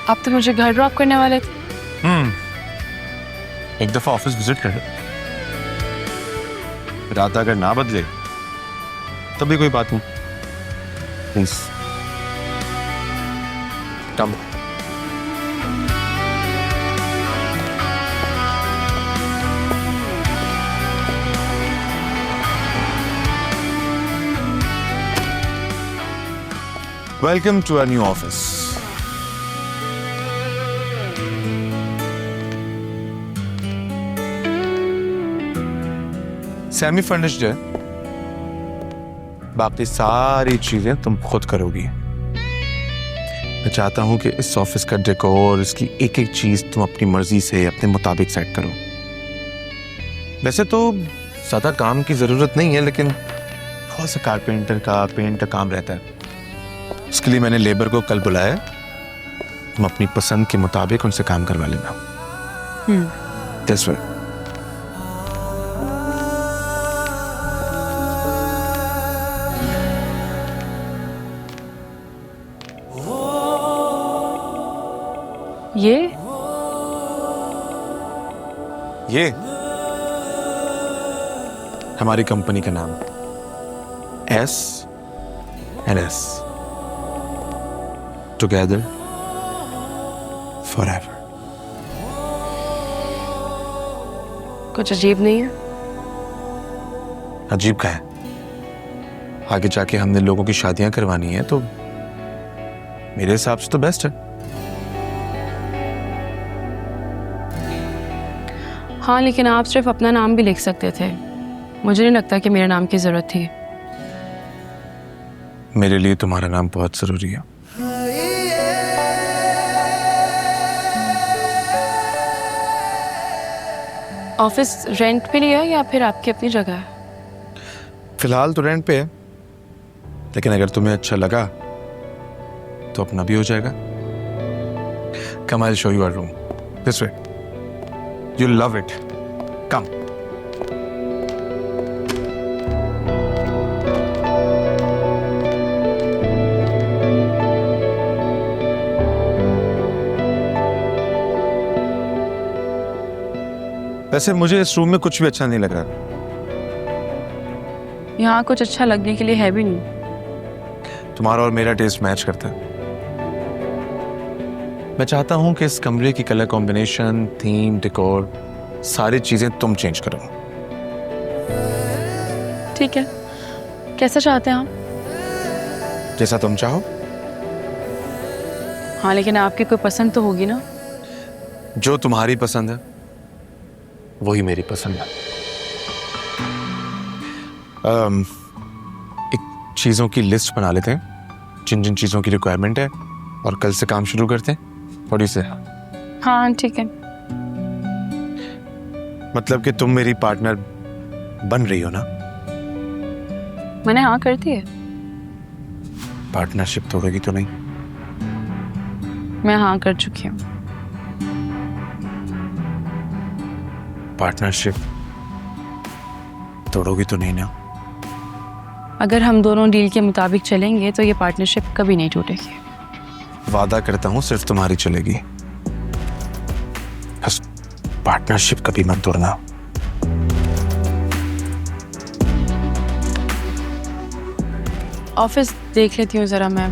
आप तो मुझे घर ड्रॉप करने वाले थे। एक दफा ऑफिस विजिट कर, रात अगर ना बदले तभी कोई बात नहीं। Please come. Welcome to our new office. Semi furnished है, बाकी सारी चीजें तुम खुद करोगी। मैं चाहता हूं कि इस ऑफिस का डेकोर, इसकी एक एक चीज तुम अपनी मर्जी से अपने मुताबिक सेट करो। वैसे तो ज्यादा काम की जरूरत नहीं है, लेकिन थोड़ा सा कारपेंटर का, पेंट का काम रहता है। उसके लिए मैंने लेबर को कल बुलाया। तुम अपनी पसंद के मुताबिक उनसे काम करवा लेना। This way. ये हमारी कंपनी का नाम, S&S, टुगेदर फॉरएवर। कुछ अजीब नहीं है? अजीब का है? आगे जाके हमने लोगों की शादियां करवानी है, तो मेरे हिसाब से तो बेस्ट है। हाँ, लेकिन आप सिर्फ अपना नाम भी लिख सकते थे। मुझे नहीं लगता कि मेरे नाम की जरूरत थी। मेरे लिए तुम्हारा नाम बहुत जरूरी है। ऑफिस रेंट पे लिया है या फिर आपकी अपनी जगह है? फिलहाल तो रेंट पे है, लेकिन अगर तुम्हें अच्छा लगा तो अपना भी हो जाएगा। Come, I'll show you our room. This way. You'll love it. Come. वैसे मुझे इस रूम में कुछ भी अच्छा नहीं लग रहा। यहाँ कुछ अच्छा लगने के लिए है भी नहीं। तुम्हारा और मेरा टेस्ट मैच करता है। मैं चाहता हूं कि इस कमरे की कलर कॉम्बिनेशन, थीम, डेकोर, सारी चीजें तुम चेंज करो। ठीक है, कैसा चाहते हैं आप? जैसा तुम चाहो। हाँ, लेकिन आपकी कोई पसंद तो होगी ना? जो तुम्हारी पसंद है वही मेरी पसंद है। एक चीजों की लिस्ट बना लेते हैं, जिन जिन चीजों की रिक्वायरमेंट है, और कल से काम शुरू करते हैं। What do you say? हाँ, ठीक है। मतलब कि तुम मेरी पार्टनर बन रही हो ना? मैंने हाँ कर दी है। पार्टनरशिप तोड़ोगी तो नहीं? मैं हाँ कर चुकी हूँ। पार्टनरशिप तोड़ोगी तो नहीं ना? अगर हम दोनों डील के मुताबिक चलेंगे तो ये पार्टनरशिप कभी नहीं टूटेगी। वादा करता हूं सिर्फ तुम्हारी चलेगी, बस पार्टनरशिप कभी मत तोड़ना। ऑफिस देख लेती हूँ जरा मैं।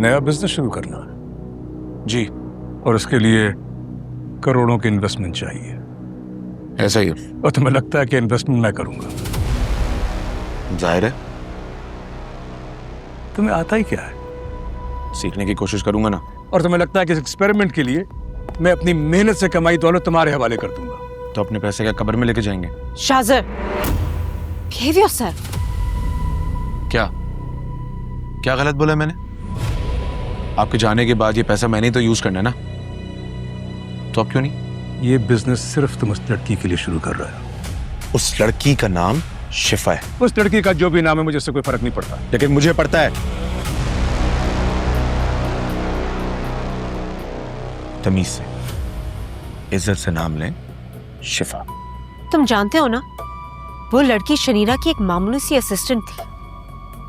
नया बिजनेस शुरू करना है जी और उसके लिए करोड़ों की इन्वेस्टमेंट चाहिए। ऐसा ही है। और तुम्हें लगता है कि इन्वेस्टमेंट मैं करूंगा? जाहिर है, तुम्हें आता ही क्या है? सीखने की कोशिश करूंगा ना। और तुम्हें लगता है कि इस एक्सपेरिमेंट के लिए मैं अपनी मेहनत से कमाई दौलत तुम्हारे हवाले कर दूंगा? तो अपने पैसे क्या कब्र में लेके जाएंगे? शाज़र, behave yourself. क्या क्या गलत बोला मैंने? आपके जाने के बाद ये पैसा मैंने ही तो यूज करना है ना, तो अब क्यों नहीं? ये बिजनेस सिर्फ तुम उस लड़की के लिए शुरू कर रहे हो। उस लड़की का नाम शिफा है। उस लड़की का जो भी नाम है मुझे इससे कोई फर्क नहीं पड़ता। लेकिन मुझे पड़ता है। तमीज से, इज्जत से नाम लें शिफा। तुम जानते हो ना, वो लड़की शनीरा की एक मामूली सी असिस्टेंट थी,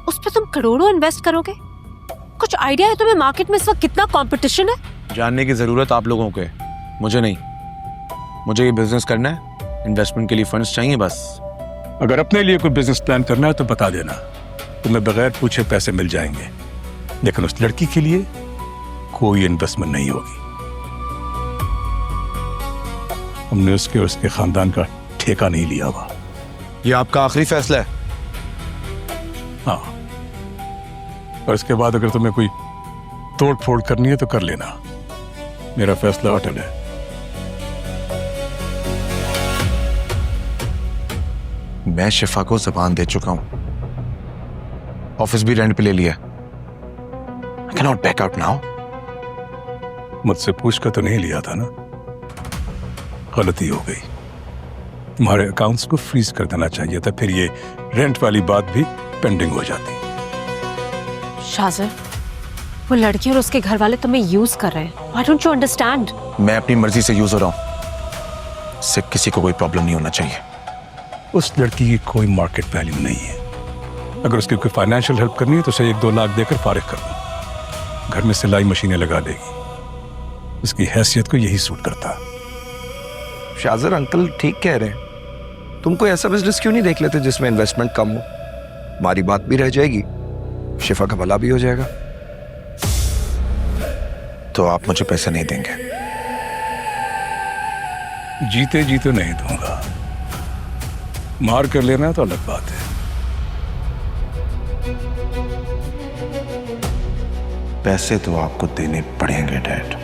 उस पर तुम करोड़ों इन्वेस्ट करोगे? कुछ आइडिया है तुम्हें मार्केट में इस वक्त कितना कंपटीशन है? जानने की जरूरत आप लोगों को है, मुझे नहीं। मुझे ये बिजनेस करना है, इन्वेस्टमेंट के लिए फंड्स चाहिए बस। अगर अपने लिए कोई बिजनेस प्लान करना है तो बता देना, तुम्हें बगैर पूछे पैसे मिल जाएंगे। लेकिन उस लड़की के लिए कोई इन्वेस्टमेंट नहीं होगी। हमने उसके और उसके खानदान का ठेका नहीं लिया हुआ। ये आपका आखिरी फैसला है? हाँ, और इसके बाद अगर तुम्हें कोई तोड़ फोड़ करनी है तो कर लेना, मेरा फैसला अटल है। मैं शिफा को जबान दे चुका हूं, ऑफिस भी रेंट पे ले लिया। I cannot back out now. मुझसे पूछ कर तो नहीं लिया था ना? गलती हो गई। तुम्हारे अकाउंट्स को फ्रीज कर देना चाहिए था, फिर ये रेंट वाली बात भी पेंडिंग हो जाती। शाज़र, वो लड़की और उसके घर वाले तुम्हें यूज कर रहे हैं। Why don't you understand? मैं अपनी मर्जी से यूज हो रहा हूं, इससे किसी को कोई प्रॉब्लम नहीं होना चाहिए। उस लड़की की कोई मार्केट वैल्यू नहीं है। अगर उसकी कोई फाइनेंशियल हेल्प करनी है तो उसे 1-2 लाख देकर फारिग कर दो। घर में सिलाई मशीनें लगा लेगी, उसकी हैसियत को यही सूट करता। शाज़र अंकल ठीक कह रहे हैं, तुम कोई ऐसा बिजनेस क्यों नहीं देख लेते जिसमें इन्वेस्टमेंट कम हो? हमारी बात भी रह जाएगी, शिफा का भला भी हो जाएगा। तो आप मुझे पैसे नहीं देंगे? जीते जीते नहीं दूंगा, मार कर लेना तो अलग बात है। पैसे तो आपको देने पड़ेंगे डैड।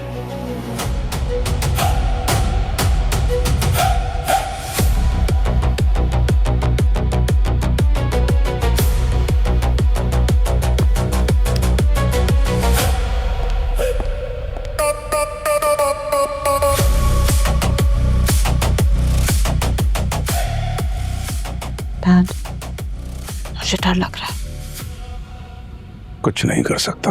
डैड, मुझे डर लग रहा है। कुछ नहीं कर सकता।